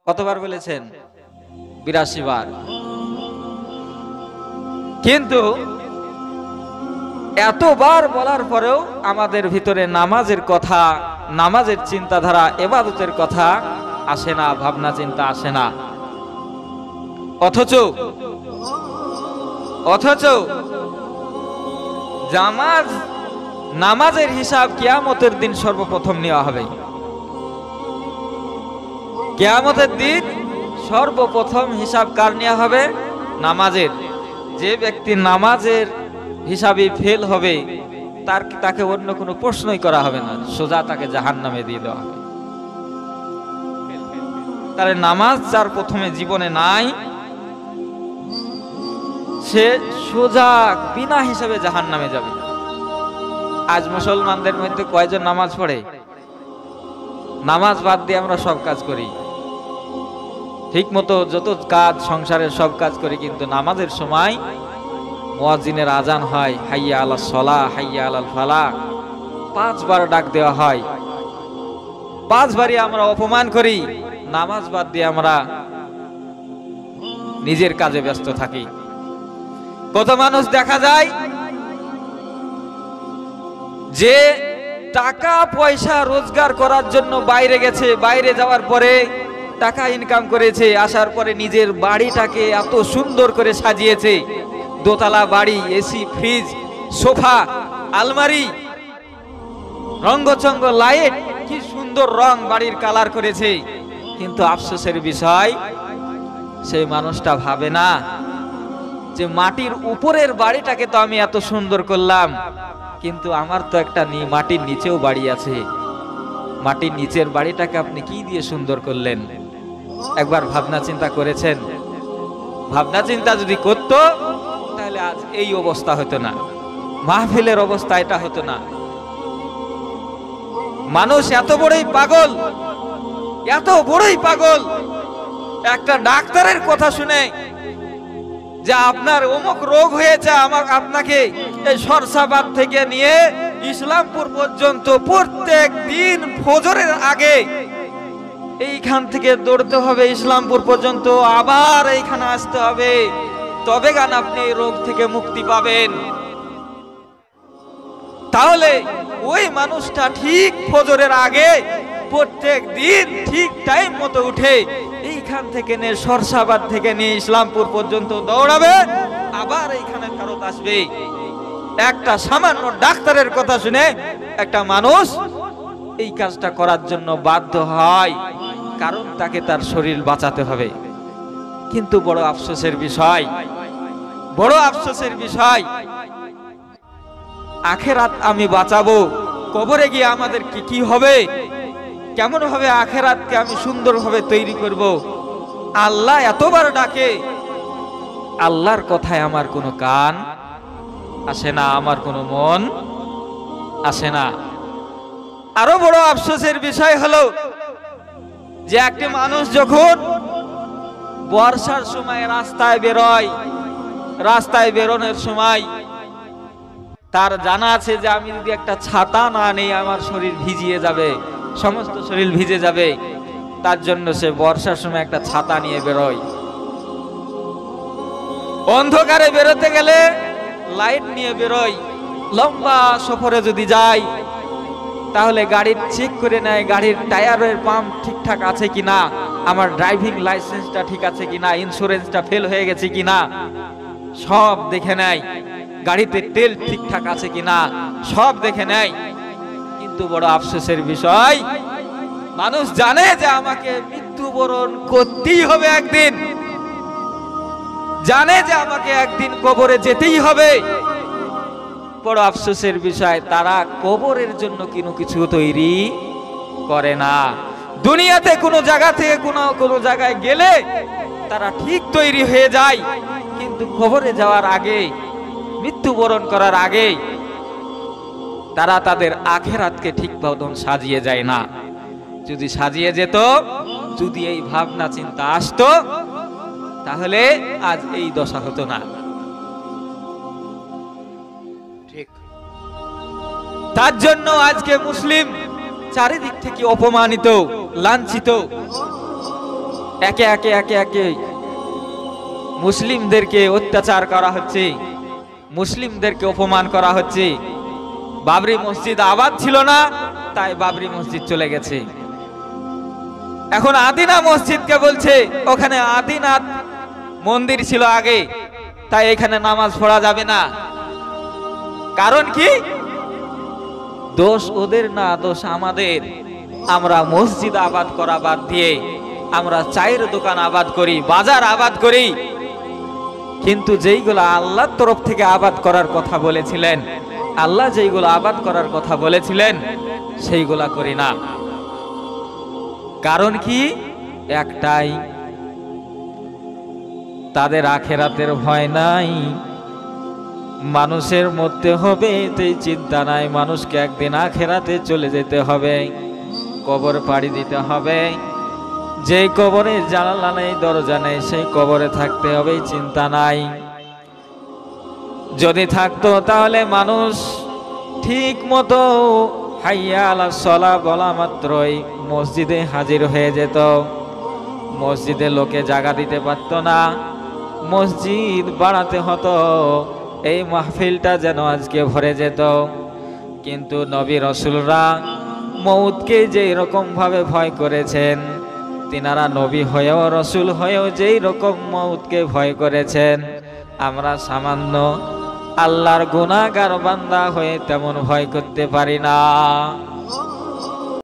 কতবার বলেছেন? 82 বার। কিন্তু এতবার বলার পরেও আমাদের ভিতরে নামাজের কথা, নামাজের চিন্তাধারা, ইবাদতের কথা আসে না, ভাবনা চিন্তা আসে না। অথচ নামাজের হিসাব কিয়ামতের দিন সর্বপ্রথম নেওয়া হবে। কিয়ামতের দিন সর্বপ্রথম হিসাব কার নেওয়া হবে? নামাজের। যে ব্যক্তি নামাজের হিসাবে ফেল হবে তাকে অন্য কোনো প্রশ্নই করা হবে না, সোজা তাকে জাহান্নামে দিয়ে দেওয়া হবে। তাহলে নামাজ যার প্রথমে জীবনে নাই, সে সোজা বিনা হিসাবে জাহান্নামে যাবে। আজ মুসলমানদের মধ্যে কয়জন নামাজ পড়ে? নামাজ বাদ দিয়ে আমরা সব কাজ করি, ঠিক মতো যত কাজ সংসারের সব কাজ করি, কিন্তু নামাজের সময় মুয়াজ্জিনের আজান হয়, হাইয়া আলাস সালাহ, হাইয়া আলাল ফালাহ, 5 বার ডাক দেওয়া হয়। 5 বারই আমরা অপমান করি, নামাজ বাদ দিয়ে আমরা নিজের কাজে ব্যস্ত থাকি। কত মানুষ দেখা যায় যে টাকা পয়সা রোজগার করার জন্য বাইরে গেছে, বাইরে যাওয়ার পরে টাকা ইনকাম করেছে, আসার পরে নিজের বাড়িটাকে এত সুন্দর করে সাজিয়েছে, দোতলা বাড়ি, এসি, ফ্রিজ, সোফা, আলমারি, রঙ্গচঙ্গ লাইট, কি সুন্দর রং বাড়ির কালার করেছে। কিন্তু আফসোসের বিষয়, সেই মানুষটা ভাবে না যে মাটির উপরের বাড়িটাকে তো আমি এত সুন্দর করলাম, কিন্তু আমার তো একটা মাটির নিচেও বাড়ি আছে। মাটির নিচের বাড়িটাকে আপনি কি দিয়ে সুন্দর করলেন? একবার ভাবনা চিন্তা করেছেন? ভাবনা চিন্তা যদি করত তাহলে আজ এই অবস্থা হতো না, মাহফিলের অবস্থা এটা হতো না। মানুষ এত বড়ই পাগল, এত বড়ই পাগল, একটা ডাক্তারের কথা শুনে যে আপনার অমুক রোগ হয়েছে, আপনাকে এই সরসাবাদ থেকে নিয়ে ইসলামপুর পর্যন্ত প্রত্যেক দিন ফজরের আগে এইখান থেকে দৌড়তে হবে ইসলামপুর পর্যন্ত, আবার এইখানে আসতে হবে, তবে গান আপনি এই রোগ থেকে মুক্তি পাবেন। তাহলে ওই মানুষটা ঠিক ফজরের আগে প্রত্যেক দিন ঠিক টাইম মতো উঠে এইখান থেকে নিয়ে সরসাবাদ থেকে নিয়ে ইসলামপুর পর্যন্ত দৌড়াবে, আবার এইখানে ফেরত আসবে। একটা সামান্য ডাক্তারের কথা শুনে একটা মানুষ এই কাজটা করার জন্য বাধ্য হয়, কারণ তাকে তার শরীর বাঁচাতে হবে। কিন্তু বড় আফসোসের বিষয়, বড় আফসোসের বিষয়, আখেরাত আমি বাঁচাবো, কবরে গিয়ে আমাদের কি হবে, কেমন ভাবে আখেরাতকে আমি সুন্দরভাবে তৈরি করব, আল্লাহ এতবার ডাকে, আল্লাহর কথায় আমার কোনো কান আসে না, আমার কোনো মন আসে না। আরো বড় আফসোসের বিষয় হলো যে একটি মানুষ যখন বর্ষার সময় রাস্তায় বেরোয়, রাস্তায় বেরোনোর সময় তার জানা আছে যে আমি যদি একটা ছাতা না নেই আমার শরীর ভিজিয়ে যাবে, সমস্ত শরীর ভিজে যাবে, তার জন্য সে বর্ষার সময় একটা ছাতা নিয়ে বেরোয়। অন্ধকারে বেরোতে গেলে লাইট নিয়ে বেরোয়। লম্বা সফরে যদি যাই তাহলে গাড়ির চেক করে নেয়, গাড়ির টায়ারের পাম্প ঠিকঠাক আছে কিনা, আমার ড্রাইভিং লাইসেন্সটা ঠিক আছে কিনা, ইন্স্যুরেন্সটা ফেল হয়ে গেছে কিনা, সব দেখে নেয়, গাড়িতে তেল ঠিকঠাক আছে কিনা, সব দেখে নেয়। কিন্তু বড় আফসোসের বিষয়, মানুষ জানে যে আমাকে মৃত্যুবরণ করতেই হবে একদিন, জানে যে আমাকে একদিন কবরে যেতেই হবে। বড় আফসোসের বিষয়, তারা কবরের জন্য কিছু তৈরি করে না। দুনিয়াতে কোনো জায়গা থেকে কোনো জায়গায় গেলে তারা ঠিক তৈরি হয়ে যায়, কিন্তু কবরে যাওয়ার আগে, মৃত্যুবরণ করার আগে তারা তাদের আখেরাতকে ঠিক মতন সাজিয়ে যায় না। যদি সাজিয়ে যেত, যদি এই ভাবনা চিন্তা আসতো, তাহলে আজ এই দশা হতো না। ঠিক তার জন্য আজকে মুসলিম চারিদিক থেকে অপমানিত, লাঞ্ছিত। একে একে একে একে মুসলিমদেরকে অত্যাচার করা হচ্ছে, মুসলিমদেরকে অপমান করা হচ্ছে। বাবরি মসজিদ আবাদ ছিল না, তাই বাবরি মসজিদ চলে গেছে। এখন আদিনা মসজিদকে বলছে ওখানে আদিনাথ মন্দির ছিল আগে, তাই এখানে নামাজ পড়া যাবে না। কারণ কি? দোষ ওদের না, দোষ আমাদের। আমরা মসজিদ আবাদ করা বাদ দিয়ে আমরা চায়ের দোকান আবাদ করি, বাজার আবাদ করি, কিন্তু যেইগুলো আল্লাহর তরফ থেকে আবাদ করার কথা বলেছিলেন, আল্লাহ যেইগুলো আবাদ করার কথা বলেছিলেন সেইগুলা করি না। কারণ কি? একটাই, তাদের আখেরাতের ভয় নাই, মানুষের মধ্যে হবে এই চিন্তা নাই। মানুষকে একদিন আখেরাতে চলে যেতে হবে, কবর পাড়ি দিতে হবে। যে কবরে জানালা নেই, দরজা নেই, সেই কবরে থাকতে হবে, চিন্তা নাই। যদি থাকতো তাহলে মানুষ ঠিক মতো হাইয়া আলা সলা বলা মাত্রই মসজিদে হাজির হয়ে যেত। মসজিদে লোকে জায়গা দিতে পারত না, মসজিদ বাড়াতে হতো এই মাহফিলটা যেন আজকে ভরে যেত। কিন্তু নবী রাসূলরা মউতকে যেই রকম ভাবে ভয় করেছেন, তিনারা নবী হয়েও রাসূল হয়েও যেই রকম মউতকে ভয় করেছেন, আমরা সামান্য আল্লাহর গুনাহগার বান্দা হয়ে তেমন ভয় করতে পারি না।